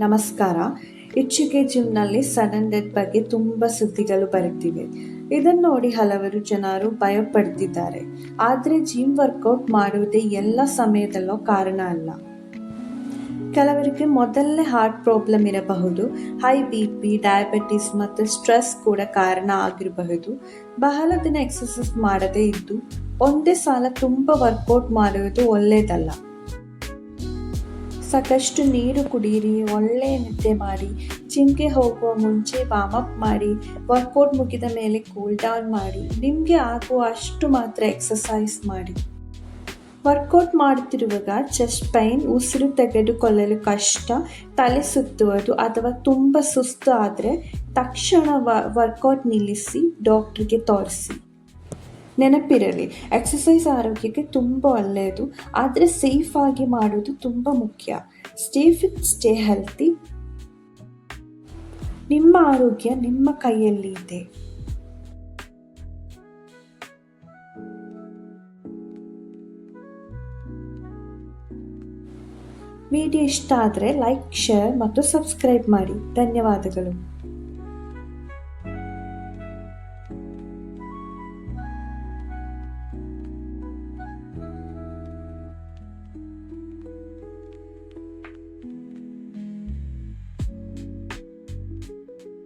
ನಮಸ್ಕಾರ. ಇಚ್ಛಿಕೆ ಜಿಮ್ನಲ್ಲಿ sudden death ಬಗ್ಗೆ ತುಂಬ ಸುದ್ದಿಗಳು ಬರುತ್ತಿವೆ. ಇದನ್ನು ನೋಡಿ ಹಲವರು ಜನರು ಭಯಪಡ್ತಿದ್ದಾರೆ. ಆದರೆ ಜಿಮ್ ವರ್ಕೌಟ್ ಮಾಡುವುದೇ ಎಲ್ಲ ಸಮಯದಲ್ಲೂ ಕಾರಣ ಅಲ್ಲ. ಕೆಲವರಿಗೆ ಮೊದಲನೇ ಹಾರ್ಟ್ ಪ್ರಾಬ್ಲಮ್ ಇರಬಹುದು, ಹೈ BP, ಡಯಾಬಿಟಿಸ್ ಮತ್ತು ಸ್ಟ್ರೆಸ್ ಕೂಡ ಕಾರಣ ಆಗಿರಬಹುದು. ಬಹಳ ದಿನ ಎಕ್ಸಸೈಸ್ ಮಾಡದೇ ಇದ್ದು ಒಂದೇ ಸಲ ತುಂಬ ವರ್ಕೌಟ್ ಮಾಡುವುದು ಒಳ್ಳೆಯದಲ್ಲ. ಸಾಕಷ್ಟು ನೀರು ಕುಡಿಯಿರಿ, ಒಳ್ಳೆಯ ನಿದ್ದೆ ಮಾಡಿ, ಜಿಮ್ಗೆ ಹೋಗುವ ಮುಂಚೆ ವಾರ್ಮಪ್ ಮಾಡಿ, ವರ್ಕೌಟ್ ಮುಗಿದ ಮೇಲೆ ಕೂಲ್ ಡೌನ್ ಮಾಡಿ, ನಿಮಗೆ ಆಗುವ ಅಷ್ಟು ಮಾತ್ರ ಎಕ್ಸಸೈಸ್ ಮಾಡಿ. ವರ್ಕೌಟ್ ಮಾಡುತ್ತಿರುವಾಗ ಚೆಸ್ಟ್ ಪೈನ್, ಉಸಿರು ತೆಗೆದುಕೊಳ್ಳಲು ಕಷ್ಟ, ತಲೆ ಸುತ್ತುವುದು ಅಥವಾ ತುಂಬ ಸುಸ್ತು ಆದರೆ ತಕ್ಷಣ ವರ್ಕೌಟ್ ನಿಲ್ಲಿಸಿ ಡಾಕ್ಟರ್ಗೆ ತೋರಿಸಿ. ನೆನಪಿರಲಿ, ಎಕ್ಸಸೈಸ್ ಆರೋಗ್ಯಕ್ಕೆ ತುಂಬ ಒಳ್ಳೆಯದು, ಆದರೆ ಸೇಫ್ ಆಗಿ ಮಾಡೋದು ತುಂಬ ಮುಖ್ಯ. Stay fit, stay healthy. ನಿಮ್ಮ ಆರೋಗ್ಯ ನಿಮ್ಮ ಕೈಯಲ್ಲಿ ಇದೆ. ವಿಡಿಯೋ ಇಷ್ಟ ಆದರೆ ಲೈಕ್, ಶೇರ್ ಮತ್ತು ಸಬ್ಸ್ಕ್ರೈಬ್ ಮಾಡಿ. ಧನ್ಯವಾದಗಳು.